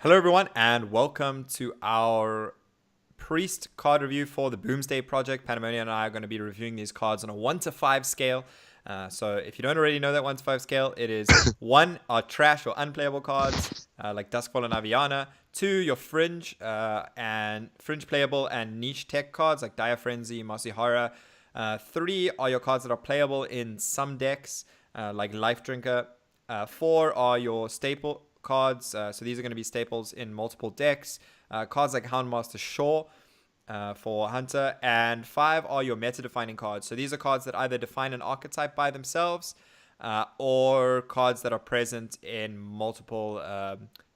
Hello, everyone, and welcome to our Priest card review for the Boomsday Project. Pandemonium and I are going to be reviewing these cards on a 1 to 5 scale. So if you don't already know that 1 to 5 scale, it is 1 are trash or unplayable cards like Duskfall and Aviana. 2, your fringe and fringe playable and niche tech cards like Dire Frenzy, Mossy Horror. 3 are your cards that are playable in some decks like Life Drinker. 4 are your staple cards. So these are going to be staples in multiple decks. Cards like Houndmaster Shaw for Hunter. And 5 are your meta-defining cards. So these are cards that either define an archetype by themselves or cards that are present in multiple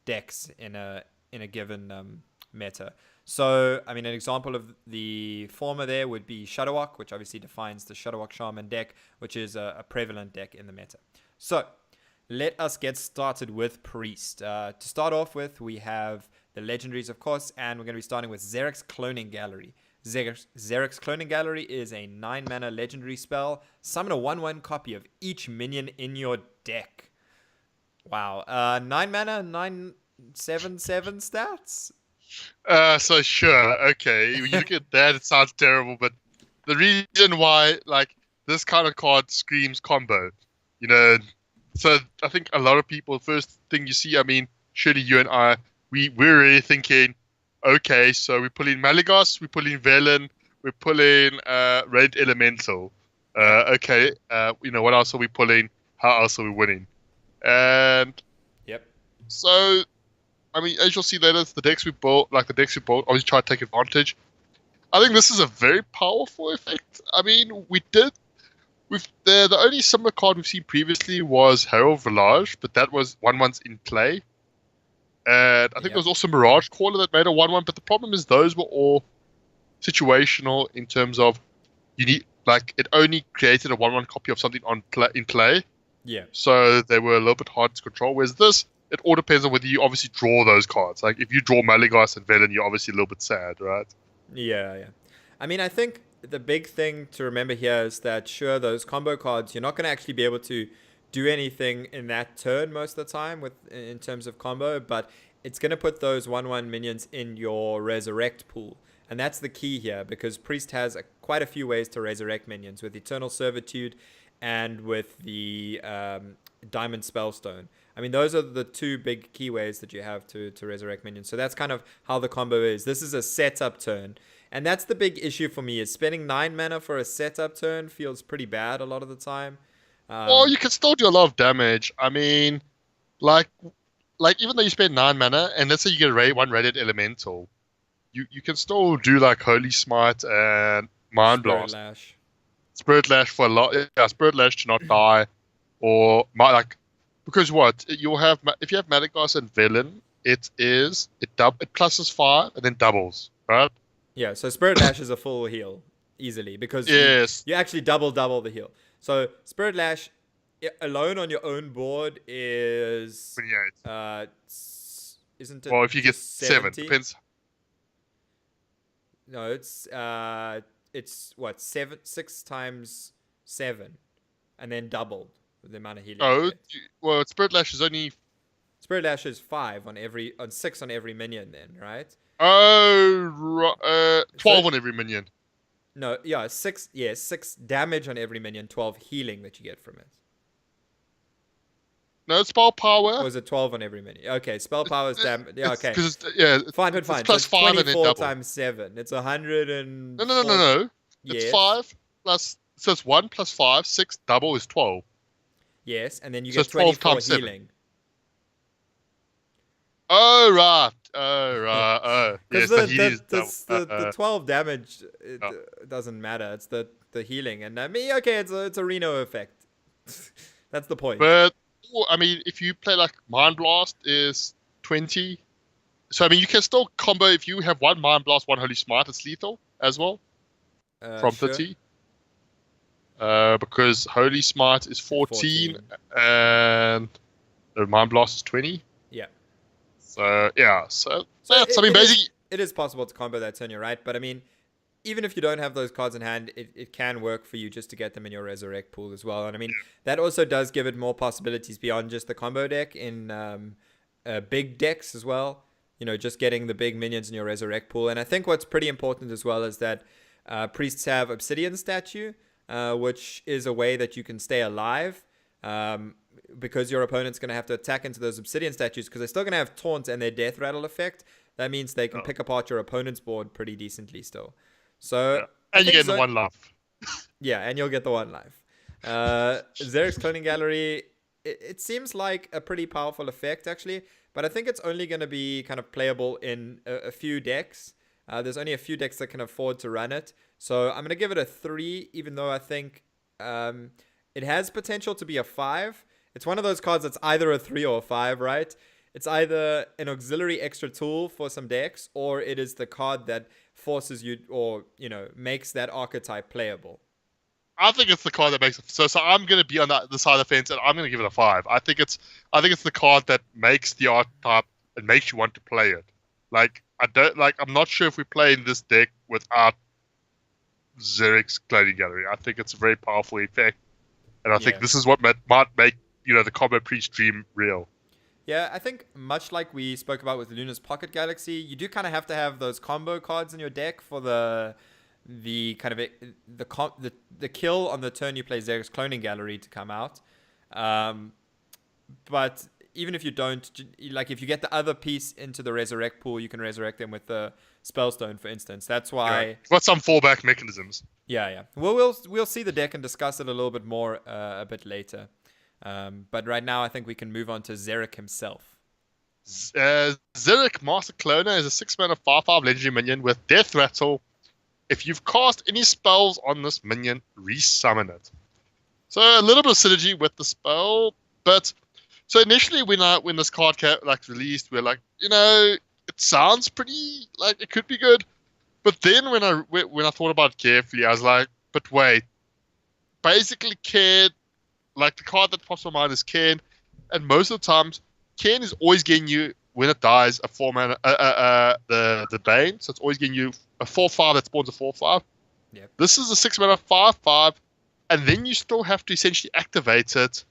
decks in a given meta. So, I mean, an example of the former there would be Shadowwalk, which obviously defines the Shadowwalk Shaman deck, which is a prevalent deck in the meta. So, let us get started with Priest. To start off with, we have the Legendaries, of course, and we're going to be starting with Xeric's Cloning Gallery. Xeric's Cloning Gallery is a 9-mana legendary spell. Summon a 1/1 copy of each minion in your deck. Wow. 9 mana, 9/7/7 stats? So sure, okay. When you look at that, it sounds terrible, but the reason why, like, this kind of card screams combo, you know. So I think a lot of people, first thing you see, I mean, surely you and I, we're really thinking, okay, so we pull in Malygos, we pull in Velen, we pull in Red Elemental. Okay, what else are we pulling? How else are we winning? And Yep. so, I mean, as you'll see later, the decks we built, always try to take advantage. I think this is a very powerful effect. I mean, the only similar card we've seen previously was Herald Village, but that was 1/1s in play. And I think there was also Mirage Caller that made a 1/1, but the problem is those were all situational in terms of it only created a 1/1 copy of something in play. Yeah. So they were a little bit hard to control. Whereas this, it all depends on whether you obviously draw those cards. Like if you draw Malygos and Velen, you're obviously a little bit sad, right? Yeah. I mean, I think the big thing to remember here is that, sure, those combo cards, you're not going to actually be able to do anything in that turn most of the time in terms of combo, but it's going to put those 1/1 minions in your resurrect pool. And that's the key here, because Priest has quite a few ways to resurrect minions with Eternal Servitude and with the Diamond Spellstone. I mean, those are the two big key ways that you have to resurrect minions. So that's kind of how the combo is. This is a setup turn. And that's the big issue for me, is spending 9 mana for a setup turn feels pretty bad a lot of the time. Well, you can still do a lot of damage. I mean, like even though you spend 9 mana, and let's say you get one Radiant Elemental, you can still do like Holy Smite and Mind Spirit Blast. Lash. Spirit Lash for a lot. Yeah, Spirit Lash to not die, or because what you'll have if you have Malygos and Velen, it pluses 5 and then doubles, right? Yeah, so Spirit Lash is a full heal easily because Yes. you actually double the heal. So Spirit Lash alone on your own board is 28. Isn't it? Well, if you get 7, 70? depends. No, it's what, 6 times 7, and then doubled the amount of healing. Oh, well, Spirit Lash is only. Spirit Lash is 5 on 6 on every minion, then, right? Oh, 12 So, on every minion. no, yeah, 6. Yeah, 6 damage on every minion, 12 healing that you get from it. No, spell power. Or is it 12 on every minion? Okay, spell power is damage. Yeah, okay. Fine. Fine. It's plus So 5 and then 24 double. times 7. It's 104. No. It's Yes. 5 plus. So it's 1 plus 5, 6, double is 12. Yes, and then you So get it's 12 24 times 7. healing. Oh, right. Oh, Because yes, the healing is double. the 12 damage, it doesn't matter. It's the healing. And okay, it's a Reno effect. That's the point. But, I mean, if you play like Mind Blast is 20. So, I mean, you can still combo if you have one Mind Blast, one Holy Smite, it's lethal as well. From Sure. 30. Because Holy Smite is 14. And the Mind Blast is 20. Yeah. So, yeah. So basically, it is possible to combo that turn, you're right. But I mean, even if you don't have those cards in hand, it can work for you just to get them in your resurrect pool as well. And I mean, that also does give it more possibilities beyond just the combo deck in big decks as well. just getting the big minions in your resurrect pool. And I think what's pretty important as well is that priests have Obsidian Statue, which is a way that you can stay alive. Because your opponent's going to have to attack into those Obsidian Statues, because they're still going to have Taunt and their Death Rattle effect. That means they can pick apart your opponent's board pretty decently still. So and you get the one life. Yeah, and you'll get the one life. Zerek's Cloning Gallery, it seems like a pretty powerful effect actually, but I think it's only going to be kind of playable in a few decks. There's only a few decks that can afford to run it. So I'm going to give it a 3, even though I think it has potential to be a 5. It's one of those cards that's either a 3 or a 5, right? It's either an auxiliary extra tool for some decks, or it is the card that forces you, or makes that archetype playable. I think it's the card that makes it. So I'm going to be on the side of the fence, and I'm going to give it a 5. I think it's the card that makes the archetype and makes you want to play it. I'm not sure if we play in this deck without Zerek's Cloning Gallery. I think it's a very powerful effect, and I think this is what might make the combo Priest dream real. Yeah, I think much like we spoke about with Luna's Pocket Galaxy, you do kind of have to have those combo cards in your deck for the kind of the kill on the turn you play Zerek's Cloning Gallery to come out. But even if you don't, like if you get the other piece into the resurrect pool, you can resurrect them with the Spellstone, for instance. That's why got some fallback mechanisms. Yeah. Well, we'll see the deck and discuss it a little bit more a bit later. But right now, I think we can move on to Zerek himself. Zerek Master Cloner is a 6-mana 5/5 legendary minion with Death Rattle. If you've cast any spells on this minion, resummon it. So a little bit of synergy with the spell, but so initially when this card released, we're like, it sounds pretty like it could be good. But then when I thought about it carefully, I was like, but wait, basically Cairn. Like the card that pops to my mind is Cairn, and most of the times Cairn is always getting you, when it dies, a 4-mana the Bane, so it's always getting you a 4/5 that spawns a 4/5. Yep. This is a 6-mana 5/5, and then you still have to essentially activate it,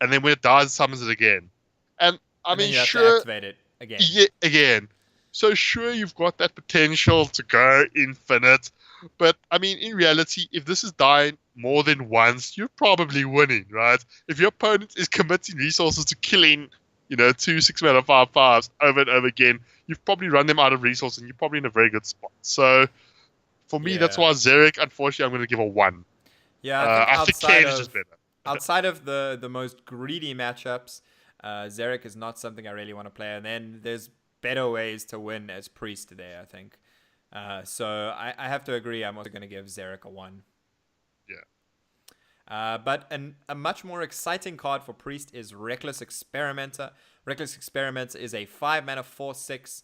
and then when it dies, it summons it again. And I mean, you have sure, to activate it again. Yeah, again. So sure, you've got that potential to go infinite, but I mean, in reality, if this is dying more than once, you're probably winning, right? If your opponent is committing resources to killing, 2 6-mana 5/5s over and over again, you've probably run them out of resources, and you're probably in a very good spot. So for me, that's why Zerek, unfortunately, I'm going to give a 1. Yeah, I think Cairn is just better. Outside of the most greedy matchups, Zerek is not something I really want to play. And then there's better ways to win as Priest there, I think. So I have to agree. I'm also going to give Zerek a 1. Yeah. But a much more exciting card for Priest is Reckless Experimenter. Reckless Experimenter is a 5-mana 4/6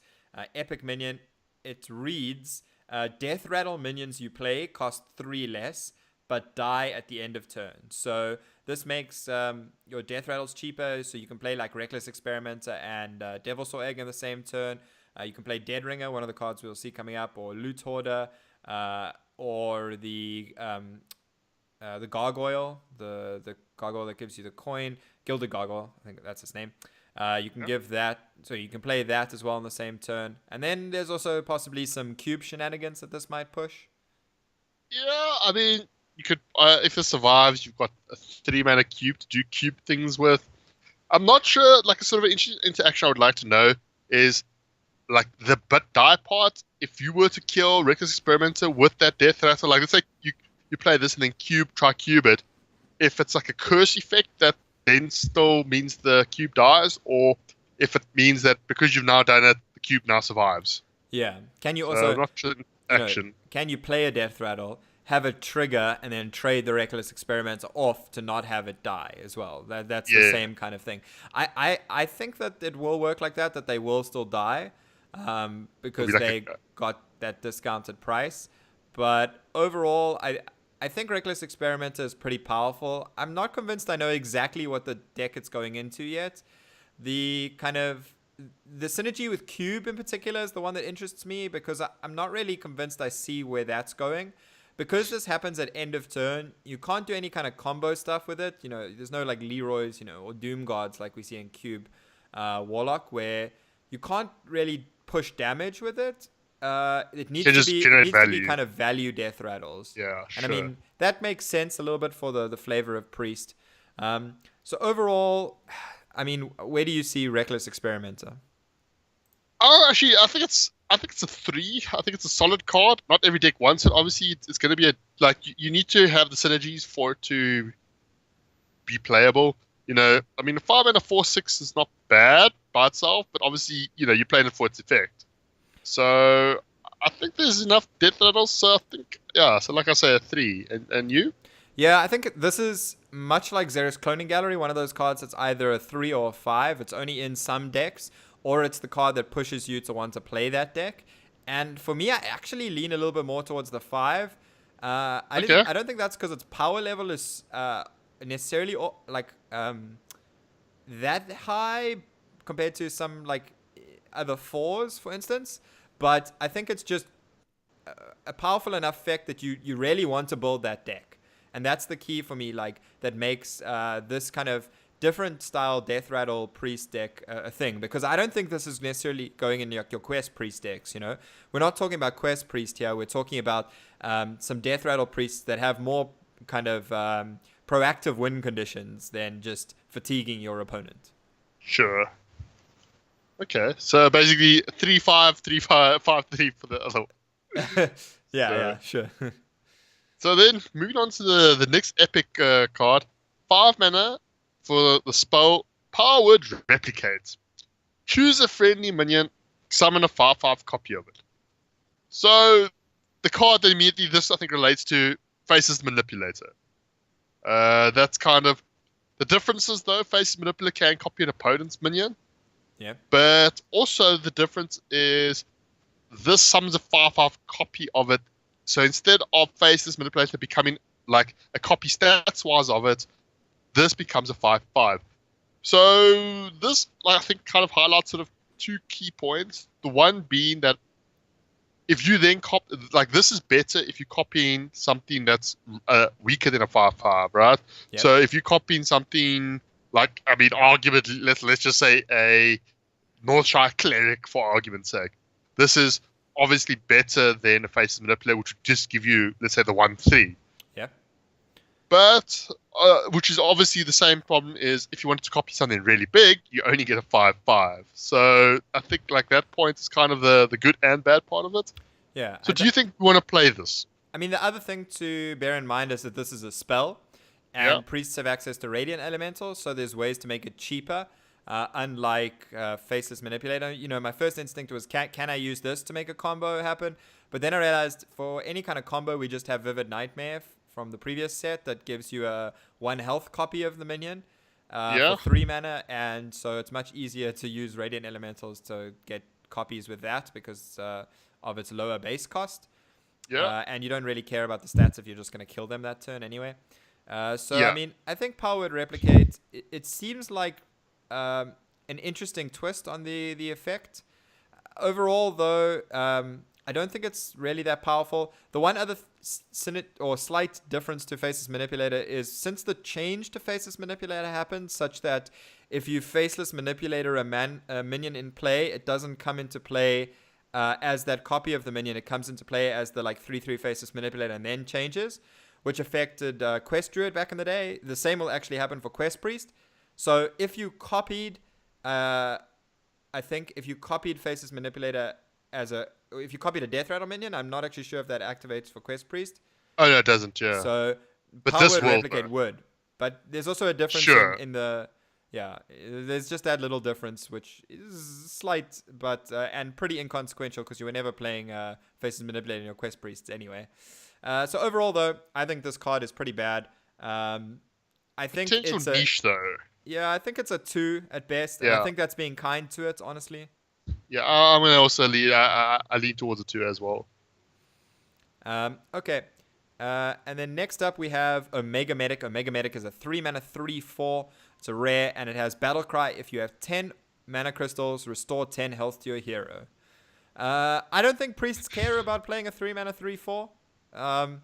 epic minion. It reads, Death Rattle minions you play cost 3 less, but die at the end of turn. So this makes your Death Rattles cheaper, so you can play like Reckless Experimenter and Devil's Saw Egg in the same turn. You can play Dead Ringer, one of the cards we'll see coming up, or Loot Hoarder, or the Gargoyle, the Gargoyle that gives you the coin, Gilded Gargoyle, I think that's its name. You can give that, so you can play that as well in the same turn. And then there's also possibly some cube shenanigans that this might push. Yeah, I mean, you could, if this survives, you've got a 3-mana cube to do cube things with. I'm not sure, like a sort of interaction I would like to know is, like the but die part, if you were to kill Reckless Experimenter with that Death Rattle, like let's say you play this and then try cube it, if it's like a curse effect that then still means the cube dies, or if it means that because you've now done it, the cube now survives. Yeah. Can you also, not sure action. Can you play a Death Rattle, have it trigger, and then trade the Reckless Experimenter off to not have it die as well? That's the same kind of thing. I think that it will work like that they will still die. Because they got that discounted price. But overall, I think Reckless Experimenter is pretty powerful. I'm not convinced I know exactly what the deck it's going into yet. The synergy with Cube in particular is the one that interests me, because I'm not really convinced I see where that's going. Because this happens at end of turn, you can't do any kind of combo stuff with it. There's no like Leroy's, or Doom Guards like we see in Cube Warlock, where you can't really push damage with it. It Can needs to just be it generate needs to be value. kind of value death rattles, Yeah, and I sure. mean that makes sense a little bit for the flavor of priest. So overall, I mean, where do you see reckless experimenter? Oh, actually, I think it's a three. I think it's a solid card. Not every deck wants it. Obviously, it's going to be a like you need to have the synergies for it to be playable. I mean, a 5 and a 4/6 is not bad by itself, but obviously, you're playing it for its effect. So I think there's enough death rattles. So I think, yeah. So like I say, a three. And you? Yeah, I think this is much like Xera's Cloning Gallery, one of those cards that's either a 3 or a 5. It's only in some decks, or it's the card that pushes you to want to play that deck. And for me, I actually lean a little bit more towards the 5. Okay. I don't think that's because its power level is necessarily like that high compared to some like other 4s, for instance. But I think it's just a powerful enough effect that you really want to build that deck, and that's the key for me. Like that makes this kind of different style death rattle priest deck a thing, because I don't think this is necessarily going in your quest priest decks. We're not talking about quest priest here. We're talking about some death rattle priests that have more kind of proactive win conditions than just fatiguing your opponent. Sure. Okay. So basically, 3/5, 3/5, 5/3 for the other one. Yeah, So, yeah, sure. so then moving on to the next epic card, 5 mana for the spell Powered Replicas. Choose a friendly minion, summon a 5/5 copy of it. So the card that immediately this I think relates to Faces Manipulator. That's kind of the differences though. Faces Manipulator can copy an opponent's minion, Yeah, but also the difference is this summons a 5/5 copy of it. So instead of Faceless Manipulator becoming like a copy stats wise of it, this becomes a 5/5. So this, like, I think, kind of highlights sort of two key points. The one being that if you then copy, like, this is better if you're copying something that's weaker than a 5/5, right? yep, So if you're copying something like, I mean, arguably, let's just say a Northshire Cleric for argument's sake. This is obviously better than a Faces Manipulator, which would just give you, let's say, the 1/3. yeah. But, which is obviously the same problem is if you wanted to copy something really big, you only get a 5/5. So I think like that point is kind of the good and bad part of it. Yeah, So do you think you want to play this? I mean, the other thing to bear in mind is that this is a spell, Yeah. and priests have access to Radiant Elementals, so there's ways to make it cheaper. Unlike Faceless Manipulator, my first instinct was, can I use this to make a combo happen? But then I realized for any kind of combo, we just have Vivid Nightmare from the previous set that gives you a 1 health copy of the minion Yeah. for 3 mana, and so it's much easier to use Radiant Elementals to get copies with that because of its lower base cost. Yeah. And you don't really care about the stats if you're just going to kill them that turn anyway. So, I Yeah. mean, I think Powered Replicate, it seems like an interesting twist on the effect. Overall, though, I don't think it's really that powerful. The one other slight difference to Faceless Manipulator is since the change to Faceless Manipulator happened, such that if you Faceless Manipulator a minion in play, it doesn't come into play as that copy of the minion. It comes into play as the like 3/3 Faceless Manipulator and then changes, which affected Quest Druid back in the day. The same will actually happen for Quest Priest. So if you copied, I think if you copied Faceless Manipulator if you copied a Death Rattle minion, I'm not actually sure if that activates for Quest Priest. Oh no, it doesn't. Yeah. So But this Powered will, Replicate though. would. But there's also a difference Sure. in the, yeah, there's just that little difference, which is slight, but, and pretty inconsequential because you were never playing Faces Manipulator in your Quest Priests anyway. So overall, though, I think this card is pretty bad. I think Potential it's niche though. yeah, I think it's a 2 at best, and I Yeah. think that's being kind to it, honestly. Yeah. I'm gonna also lean. I lean towards a 2 as well. Okay. And then next up we have Omega Medic. Omega Medic is a 3 mana 3/4. It's a rare, and it has Battle Cry. If you have 10 mana crystals, restore 10 health to your hero. I don't think priests care about playing a 3 mana 3/4. On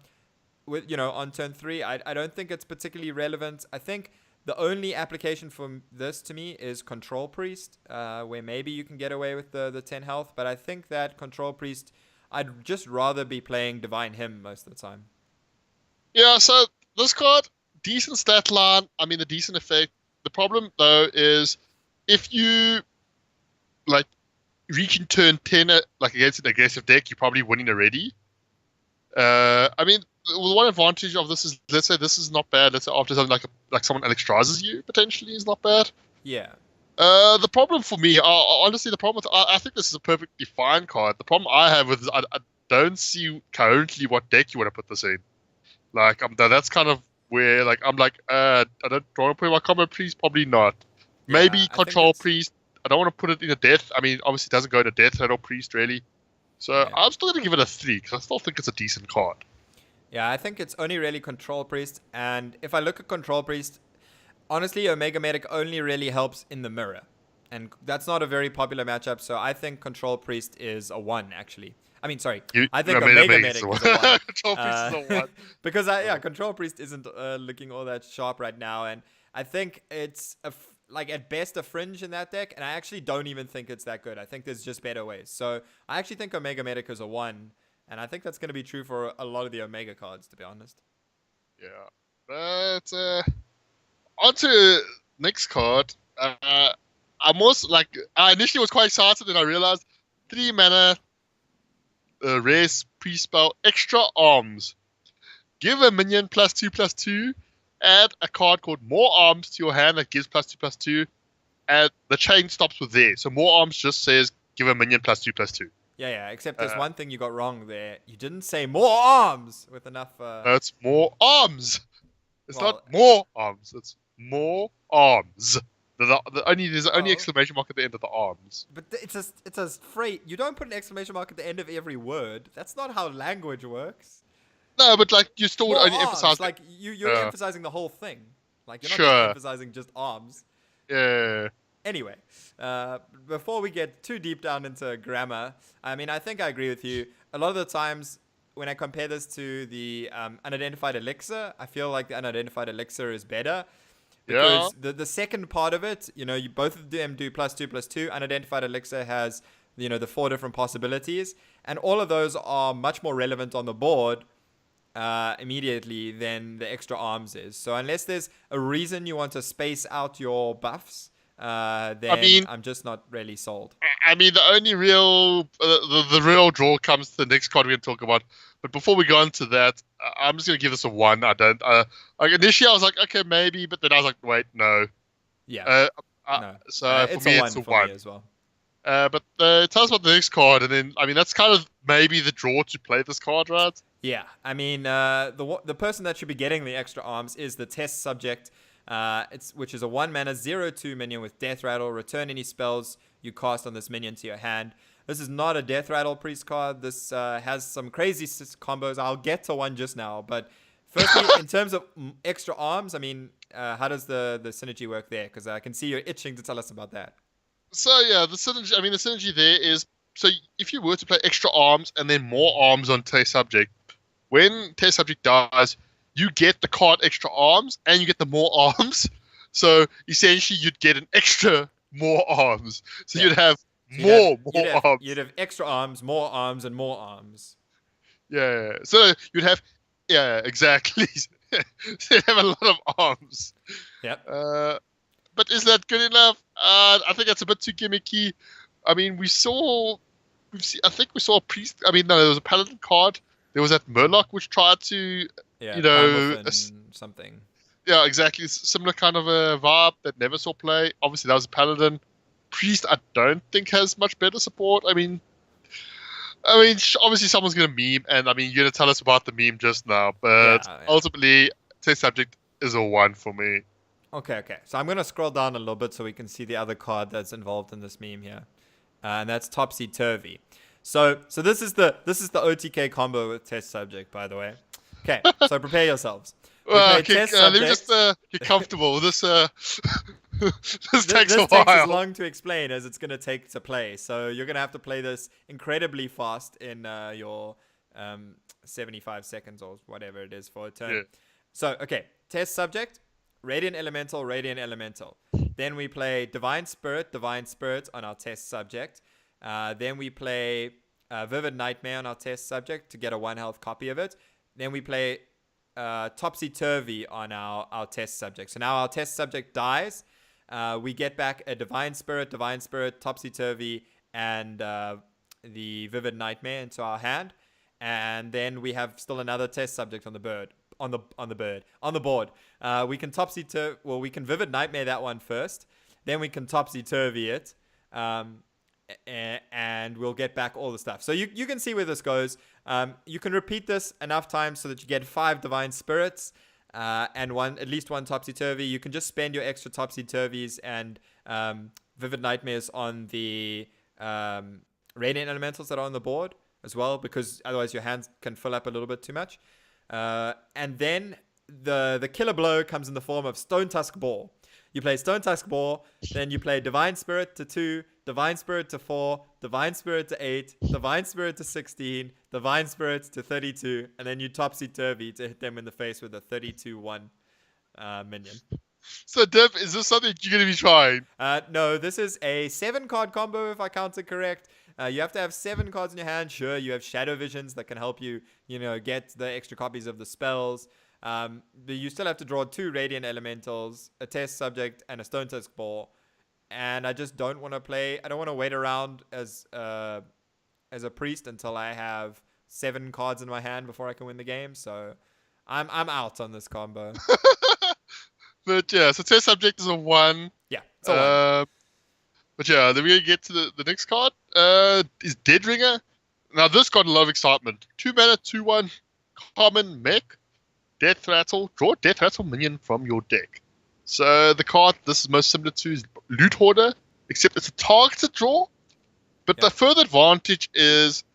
turn 3, I don't think it's particularly relevant. I think The only application for this to me is Control Priest, where maybe you can get away with the 10 health. But I think that Control Priest, I'd just rather be playing Divine Hymn most of the time. Yeah, so this card, decent stat line. I mean, a decent effect. The problem though is if you like reaching turn 10 like against an aggressive deck, you're probably winning already. I mean, the one advantage of this is, let's say this is not bad. Let's say after something like someone Alexstrazes you potentially is not bad. Yeah. The problem for me, honestly, the problem with I think this is a perfectly fine card. The problem I have with I don't see currently what deck you want to put this in. Like, that's kind of where I'm like, I don't want to put in my combo priest. Probably not. Yeah, Maybe I think control it's- priest. I don't want to put it in a death. I mean, obviously, it doesn't go to death at all priest really. So Yeah. I'm still gonna give it a 3 because I still think it's a decent card. Yeah, I think it's only really Control Priest. And if I look at Control Priest, honestly, Omega Medic only really helps in the mirror. And that's not a very popular matchup. So I think Control Priest is a 1, actually. I mean, sorry. I think Omega Medic is a 1. Control priest is a 1. Because, Control Priest isn't looking all that sharp right now. And I think it's, at best, a fringe in that deck. And I actually don't even think it's that good. I think there's just better ways. So I actually think Omega Medic is a 1. And I think that's going to be true for a lot of the Omega cards, to be honest. Yeah. But on to next card. I'm most I initially was quite excited, and I realized 3 mana, race pre-spell, extra arms. Give a minion +2/+2. Add a card called More Arms to your hand that gives +2/+2. And the chain stops with there. So More Arms just says give a minion +2/+2. Yeah, except there's one thing you got wrong there. You didn't say more arms with enough... It's more arms. It's not more arms. It's more arms. There's only exclamation mark at the end of the arms. But it's a phrase. You don't put an exclamation mark at the end of every word. That's not how language works. No, but you still would More only arms. emphasize... You're emphasizing the whole thing. You're not Sure. just emphasizing just arms. Yeah. Anyway, before we get too deep down into grammar, I mean, I think I agree with you. A lot of the times when I compare this to the unidentified elixir, I feel like the unidentified elixir is better. Because the second part of it, you both of them do +2/+2. Unidentified elixir has, the 4 different possibilities. And all of those are much more relevant on the board immediately than the extra arms is. So unless there's a reason you want to space out your buffs, then I'm just not really sold. I mean, the only real the real draw comes to the next card we're going to talk about. But before we go into that, I'm just going to give this a 1. I don't. Initially, I was like, okay, maybe, but then I was like, wait, no. Yeah. No. So for me, it's a 1 as well. But tell us about the next card, and then that's kind of maybe the draw to play this card, right? Yeah, I mean, the person that should be getting the extra arms is the test subject. Which is a 1 mana 0/2 minion with Death Rattle. Return any spells you cast on this minion to your hand. This is not a Death Rattle priest card. This has some crazy combos. I'll get to one just now. But firstly, in terms of extra arms, I mean, how does the synergy work there? Because I can see you're itching to tell us about that. So yeah, the synergy. I mean, the synergy there is, so if you were to play extra arms and then more arms on test subject, when test subject dies, you get the card extra arms and you get the more arms. So essentially, you'd get an extra more arms. So you'd have more arms. You'd have extra arms, more arms, and more arms. Yeah. So you'd have, yeah, exactly. So you'd have a lot of arms. Yep. But is that good enough? I think that's a bit too gimmicky. I mean, I think we saw a priest. I mean, no, there was a paladin card. There was that Murloc which tried to, something. Yeah, exactly. Similar kind of a vibe that never saw play. Obviously, that was a paladin. Priest, I don't think has much better support. I mean, obviously someone's gonna meme, and I mean, you're gonna tell us about the meme just now. But ultimately, test subject is a 1 for me. Okay. So I'm gonna scroll down a little bit so we can see the other card that's involved in this meme here, and that's Topsy Turvy. So this is the OTK combo with test subject, by the way. Okay, so prepare yourselves. Well, let me just get comfortable. This takes a while. This takes as long to explain as it's going to take to play. So you're going to have to play this incredibly fast in your 75 seconds or whatever it is for a turn. Yeah. So, okay, test subject. Radiant Elemental, Radiant Elemental. Then we play Divine Spirit on our test subject. Then we play Vivid Nightmare on our test subject to get a 1 health copy of it. Then we play Topsy Turvy on our test subject. So now our test subject dies. We get back a Divine Spirit, Topsy Turvy, and the Vivid Nightmare into our hand. And then we have still another test subject on the board. We can Vivid Nightmare that one first. Then we can Topsy Turvy it. And we'll get back all the stuff. So you can see where this goes. You can repeat this enough times so that you get 5 Divine Spirits and at least one Topsy Turvy. You can just spend your extra Topsy Turvies and Vivid Nightmares on the Radiant Elementals that are on the board as well, because otherwise your hands can fill up a little bit too much. And then the killer blow comes in the form of Stone Tusk Ball. You play Stone Tusk Ball, then you play Divine Spirit to 2, Divine Spirit to 4, Divine Spirit to 8, Divine Spirit to 16, Divine Spirit to 32, and then you Topsy Turvy to hit them in the face with a 32-1 minion. So, Dev, is this something you're going to be trying? No, this is a 7-card combo, if I counted correct. You have to have 7 cards in your hand. Sure, you have Shadow Visions that can help you, get the extra copies of the spells. But you still have to draw 2 Radiant Elementals, a test subject, and a Stone Tusk Ball. And I just don't want to play. I don't want to wait around as a priest until I have 7 cards in my hand before I can win the game. So I'm out on this combo. But yeah, so test subject is a 1. Yeah, it's a 1. But yeah, then we're going to get to the next card. Is Deadringer. Now this got a lot of excitement. 2 mana, 2/1, common mech. Death Rattle. Draw Death Rattle minion from your deck. So the card this is most similar to is Loot Hoarder, except it's a targeted draw. But the further advantage is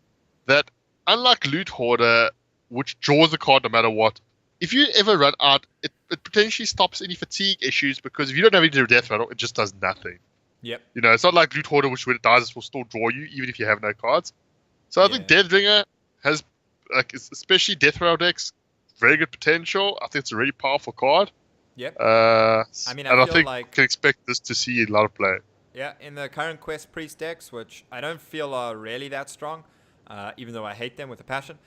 that unlike Loot Hoarder, which draws the card no matter what, if you ever run out, it potentially stops any fatigue issues, because if you don't have any Death Rattle, it just does nothing. Yep. It's not like Loot Hoarder, which when it dies, it will still draw you, even if you have no cards. So I think Deadringer has, especially Death Rattle decks, very good potential. I think it's a really powerful card. Yep. I think like can expect this to see a lot of play. Yeah, in the current Quest Priest decks, which I don't feel are really that strong, even though I hate them with a passion.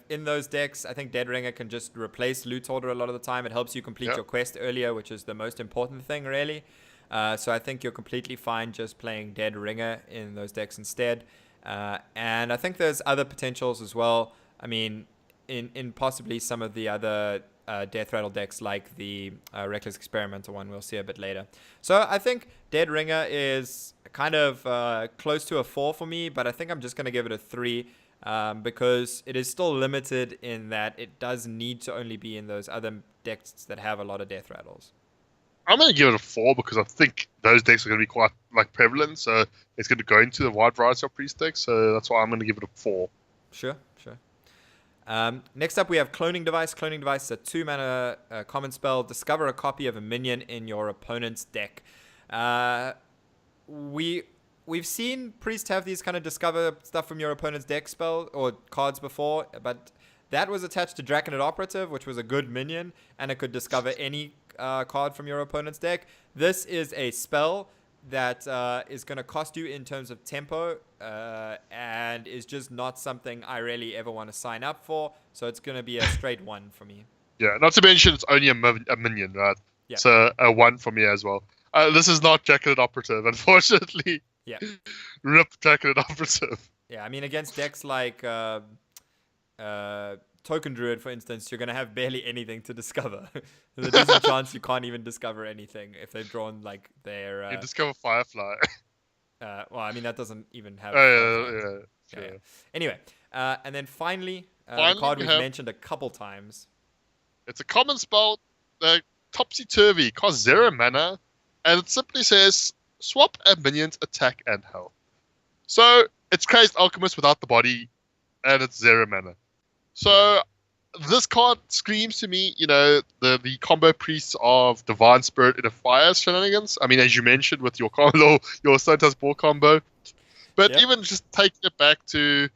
In those decks, I think Deadringer can just replace Loot Hoarder a lot of the time. It helps you complete your quest earlier, which is the most important thing, really. So I think you're completely fine just playing Deadringer in those decks instead. And I think there's other potentials as well. I mean, in possibly some of the other Death Rattle decks, like the Reckless Experimental one we'll see a bit later. So I think Deadringer is kind of close to a 4 for me, but I think I'm just going to give it a 3 because it is still limited in that it does need to only be in those other decks that have a lot of Death Rattles. I'm going to give it a 4 because I think those decks are going to be quite prevalent, so it's going to go into the wide variety of Priest decks, so that's why I'm going to give it a 4. Sure. Next up, we have Cloning Device. Cloning Device is a 2-mana common spell. Discover a copy of a minion in your opponent's deck. We've seen Priest have these kind of discover stuff from your opponent's deck spell or cards before, but that was attached to Draconid Operative, which was a good minion, and it could discover any card from your opponent's deck. This is a spell that is going to cost you in terms of tempo and is just not something I really ever want to sign up for. So it's going to be a straight 1 for me. Yeah, not to mention it's only a minion, right? Yeah. So a 1 for me as well. This is not Draconid Operative, unfortunately. Yeah. Rip Draconid Operative. Yeah, I mean, against decks like Token Druid, for instance, you're going to have barely anything to discover. There's a decent chance you can't even discover anything if they've drawn like their... you discover Firefly. Well, I mean, that doesn't even have... Sure. Yeah. Anyway, and then finally the card we've mentioned a couple times. It's a common spell, Topsy Turvy, costs 0 mana, and it simply says, swap a minion's attack and health. So, it's Crazed Alchemist without the body, and it's 0 mana. So, this card screams to me, the combo priests of Divine Spirit in a Fire shenanigans. I mean, as you mentioned with your Stone Tusk Ball combo. But even just taking it back to,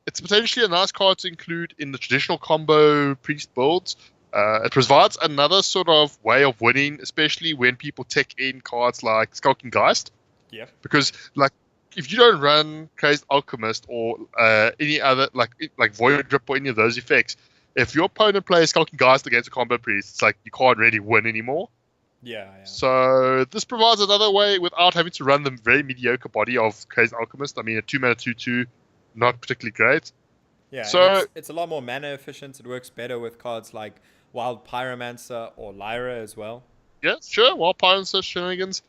it's potentially a nice card to include in the traditional combo priest builds. It provides another sort of way of winning, especially when people take in cards like Skulking Geist. Yeah. Because like if you don't run Crazed Alchemist or any other like Void Drip or any of those effects, if your opponent plays Skulking Geist against a Combo Priest, it's like you can't really win anymore. Yeah. So this provides another way without having to run the very mediocre body of Crazed Alchemist. I mean, a 2-mana 2/2, not particularly great. Yeah, So and it's a lot more mana efficient. It works better with cards like Wild Pyromancer or Lyra as well. yeah, sure. Well, Pirates are shenanigans.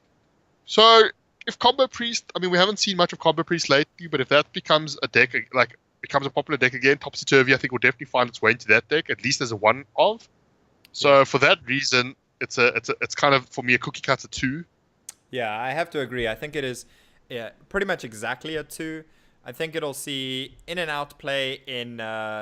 So if Combo Priest, I mean, we haven't seen much of Combo Priest lately, but if that becomes a deck, like becomes a popular deck again, Topsy Turvy, I think will definitely find its way into that deck, at least as a one of. So for that reason, it's kind of for me a cookie cutter 2. Yeah, I have to agree. I think it is pretty much exactly a 2. I think it'll see in and out play in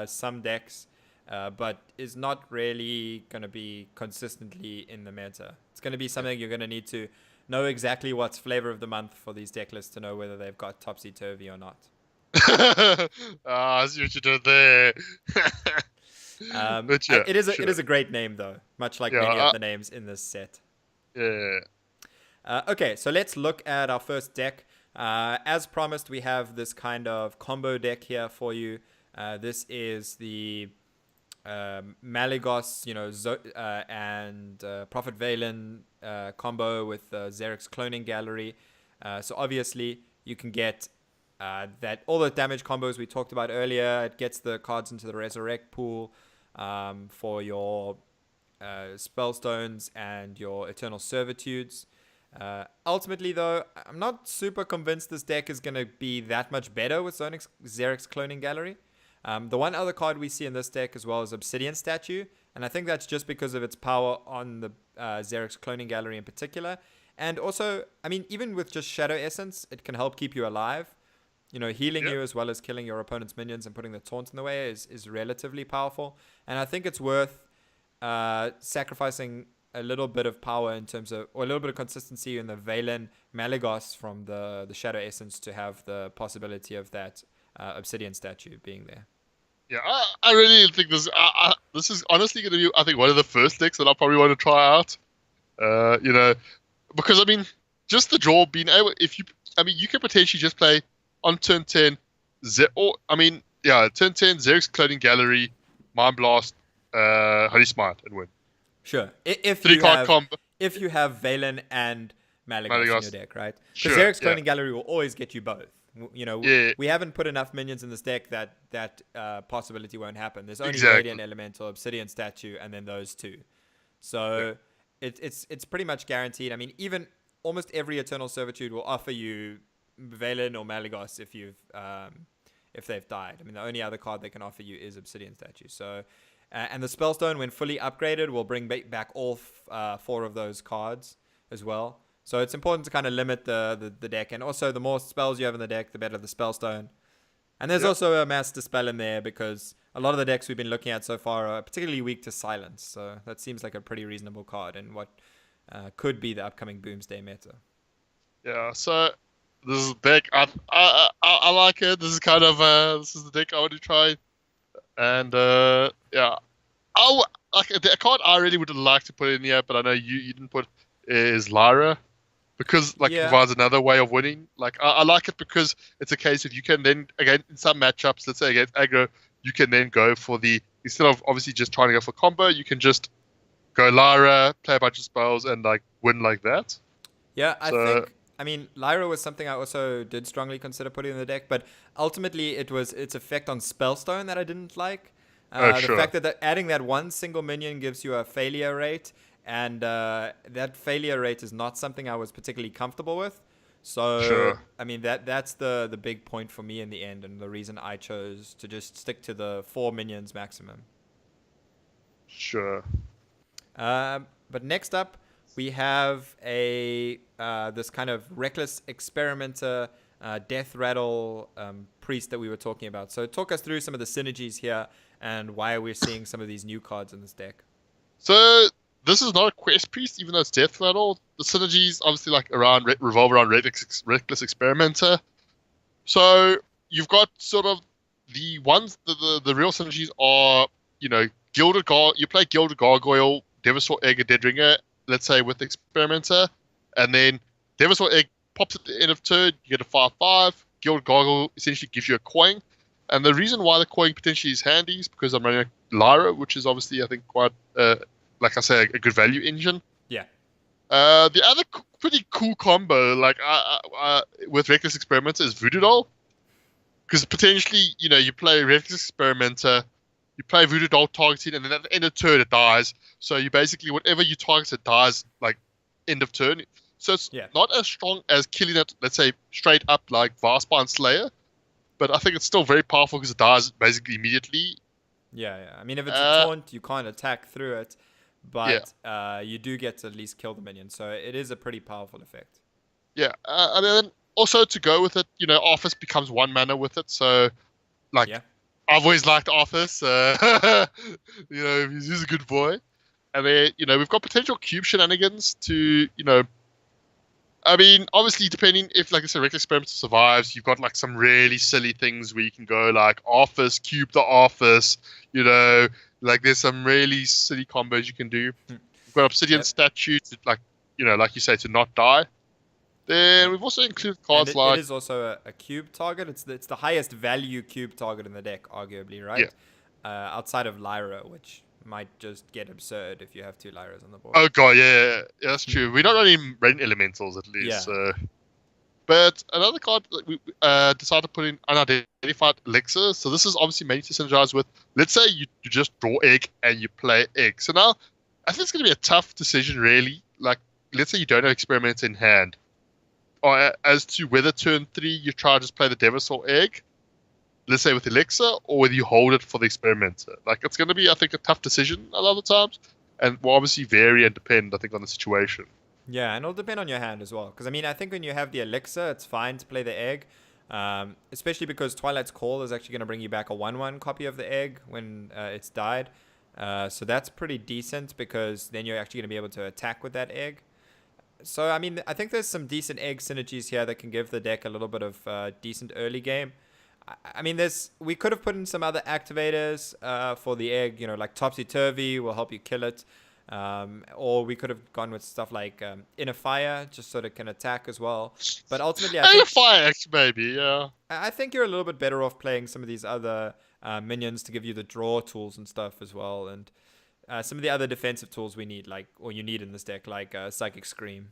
some decks, but is not really going to be consistently in the meta. It's going to be something you're going to need to know exactly what's flavor of the month for these deck lists to know whether they've got topsy-turvy or not. I see what you did there. But yeah, it is a great name though, much like many of the names in this set. Yeah. Okay, so let's look at our first deck. As promised, we have this kind of combo deck here for you. This is the Malygos, and Prophet Valen combo with Xerix Cloning Gallery. So obviously, you can get that all the damage combos we talked about earlier. It gets the cards into the Resurrect pool for your Spellstones and your Eternal Servitudes. Ultimately, though, I'm not super convinced this deck is going to be that much better with Xerix Cloning Gallery. The one other card we see in this deck as well is Obsidian Statue, and I think that's just because of its power on the Xerix Cloning Gallery in particular. And also, I mean, even with just Shadow Essence, it can help keep you alive. Healing you as well as killing your opponent's minions and putting the taunt in the way is relatively powerful. And I think it's worth sacrificing a little bit of power in terms of, or a little bit of consistency in the Valen Malygos from the Shadow Essence to have the possibility of that Obsidian Statue being there. Yeah, I really think this is honestly going to be, I think, one of the first decks that I'll probably want to try out. Because I mean, just the draw being able, you could potentially just play on turn 10, turn 10, Xerix Cloning Gallery, Mind Blast, Holy Smite, and win. Sure. If you have Valen and Malygos in your deck, right? Because Xerix Cloning Gallery will always get you both. We haven't put enough minions in this deck that possibility won't happen. There's only Radiant Elemental, Obsidian Statue, and then those two. So it's pretty much guaranteed. I mean, even almost every Eternal Servitude will offer you Valen or Malygos if they've died. I mean, the only other card they can offer you is Obsidian Statue. So, and the Spellstone, when fully upgraded, will bring back all 4 of those cards as well. So it's important to kind of limit the deck, and also the more spells you have in the deck, the better the Spellstone. And there's also a Master Spell in there because a lot of the decks we've been looking at so far are particularly weak to Silence. So that seems like a pretty reasonable card in what could be the upcoming Boomsday meta. Yeah, so this is the deck. I like it. This is kind of this is the deck I want to try, and a card I really would like to put in here, but I know you didn't put is Lyra, because it provides another way of winning. Like I like it because it's a case of you can then again in some matchups, let's say against aggro, you can then go for instead of obviously just trying to go for combo, you can just go Lyra, play a bunch of spells, and win like that. Yeah, I mean, Lyra was something I also did strongly consider putting in the deck, but ultimately it was its effect on Spellstone that I didn't like. The fact that adding that one single minion gives you a failure rate, and that failure rate is not something I was particularly comfortable with. So, I mean, that's the big point for me in the end, and the reason I chose to just stick to the 4 minions maximum. Sure. But next up, we have this kind of reckless experimenter, death rattle priest that we were talking about. So talk us through some of the synergies here and why we're seeing some of these new cards in this deck. So this is not a quest priest, even though it's death rattle. The synergies obviously revolve around reckless experimenter. So you've got sort of the ones the real synergies are you play Gilded Gargoyle, Devastator Egg, and Dead Ringer, let's say with Experimenter, and then Devastator Egg pops at the end of turn, you get a 5/5. Gilded Gargoyle essentially gives you a coin. And the reason why the coin potentially is handy is because I'm running a Lyra, which is obviously, I think, quite, like I say, a good value engine. Yeah. The other pretty cool combo, like with Reckless Experimenter, is Voodoo Doll. Because potentially, you play Reckless Experimenter, you play Voodoo Doll targeting, and then at the end of turn it dies. So you basically, whatever you target, it dies, like, end of turn. So it's not as strong as killing it, let's say, straight up like Varspine Slayer. But I think it's still very powerful because it dies basically immediately. Yeah. I mean, if it's a taunt, you can't attack through it. But you do get to at least kill the minion. So it is a pretty powerful effect. Yeah. And then also to go with it, Office becomes 1 mana with it. So, like, I've always liked Office. He's a good boy. And then, we've got potential cube shenanigans to, I mean, obviously, depending if, like I said, Reckless Experimenter survives, you've got, like, some really silly things where you can go, like, Office, cube the Office, like, there's some really silly combos you can do. We've got Obsidian Statue to, like you say, to not die. Then we've also included cards like... It is also a cube target. It's the highest value cube target in the deck, arguably, right? Yeah. Outside of Lyra, which might just get absurd if you have 2 Lyras on the board. Oh god, yeah, that's true. We're not running rain elementals at least. Yeah. But another card that we decided to put in unidentified elixir. So this is obviously mainly to synergize with. Let's say you just draw egg and you play egg. So now I think it's going to be a tough decision, really. Like, let's say you don't have experiments in hand, or as to whether turn 3 you try to just play the Devastator Egg, let's say with elixir, or whether you hold it for the experimenter. Like, it's going to be, I think, a tough decision a lot of times, and will obviously vary and depend, I think, on the situation. Yeah, and it'll depend on your hand as well. Because, I mean, I think when you have the elixir, it's fine to play the egg, especially because Twilight's Call is actually going to bring you back a 1/1 copy of the egg when it's died. So that's pretty decent because then you're actually going to be able to attack with that egg. So, I mean, I think there's some decent egg synergies here that can give the deck a little bit of decent early game. I mean, we could have put in some other activators for the egg, like Topsy Turvy will help you kill it. Or we could have gone with stuff like Inner Fire, just so that it can attack as well. But ultimately, Inner Fire, maybe, yeah. I think you're a little bit better off playing some of these other minions to give you the draw tools and stuff as well. And some of the other defensive tools you need in this deck, like Psychic Scream.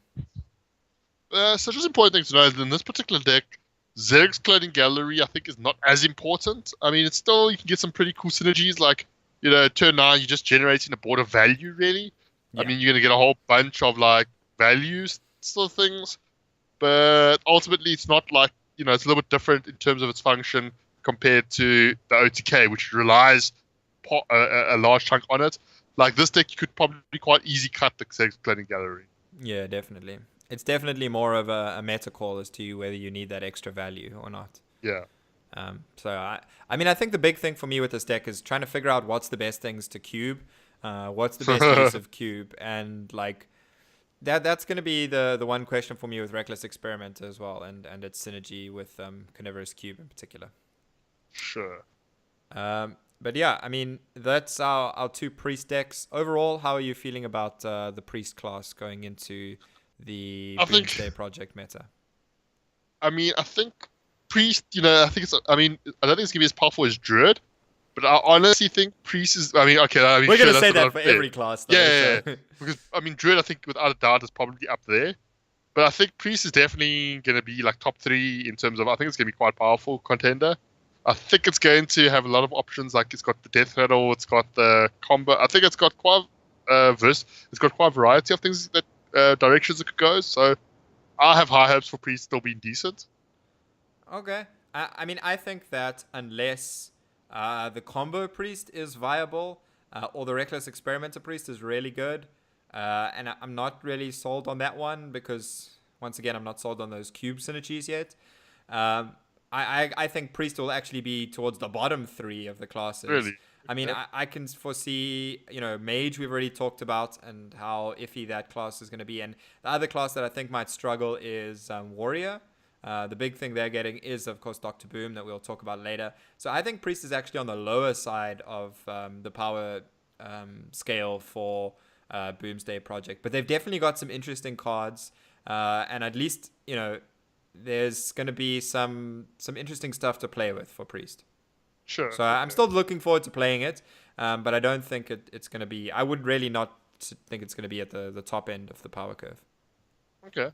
So just important thing to know is in this particular deck, Zerg's Clothing Gallery, I think, is not as important. I mean, it's still, you can get some pretty cool synergies, like, turn 9, you're just generating a board of value, really. Yeah. I mean, you're going to get a whole bunch of, like, values sort of things. But ultimately, it's not like, it's a little bit different in terms of its function compared to the OTK, which relies a large chunk on it. Like, this deck, you could probably quite easy cut the Zerg's Clothing Gallery. Yeah, definitely. It's definitely more of a meta call as to whether you need that extra value or not. Yeah. So I mean, I think the big thing for me with this deck is trying to figure out what's the best things to cube, what's the best use of cube, and like that's going to be the one question for me with Reckless Experimenter as well, and its synergy with Carnivorous Cube in particular. Sure. But yeah, I mean, that's our 2 priest decks. Overall, how are you feeling about the priest class going into the Boomsday Project meta? I mean, I think Priest, I think I don't think it's going to be as powerful as Druid, but I honestly think Priest is, we're going to say that for every class, though. Yeah. Because, Druid, I think, without a doubt, is probably up there. But I think Priest is definitely going to be, like, top 3 in terms of, I think it's going to be quite powerful contender. I think it's going to have a lot of options, like, it's got the Death Rattle, it's got the combo. I think it's got quite it's got quite a variety of things that directions it could go, so I have high hopes for Priest still being decent. Okay. I mean, I think that unless the combo Priest is viable, or the Reckless Experimenter Priest is really good, and I'm not really sold on that one because, once again, I'm not sold on those cube synergies yet. I think Priest will actually be towards the bottom 3 of the classes. Really? I mean, I can foresee, Mage we've already talked about and how iffy that class is going to be. And the other class that I think might struggle is Warrior. The big thing they're getting is, of course, Dr. Boom that we'll talk about later. So I think Priest is actually on the lower side of the power scale for Boomsday Project. But they've definitely got some interesting cards, and at least there's going to be some interesting stuff to play with for Priest. Sure. So I'm Okay. still looking forward to playing it, but I don't think it's going to be. I would really not think it's going to be at the top end of the power curve. Okay.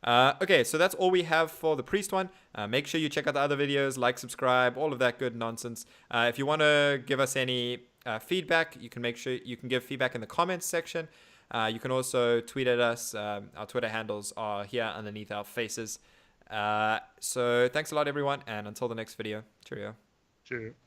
Okay, so that's all we have for the Priest one. Make sure you check out the other videos, like, subscribe, all of that good nonsense. If you want to give us any feedback, you can make sure you can give feedback in the comments section. You can also tweet at us. Our Twitter handles are here underneath our faces. So thanks a lot, everyone, and until the next video, cheerio. Sure.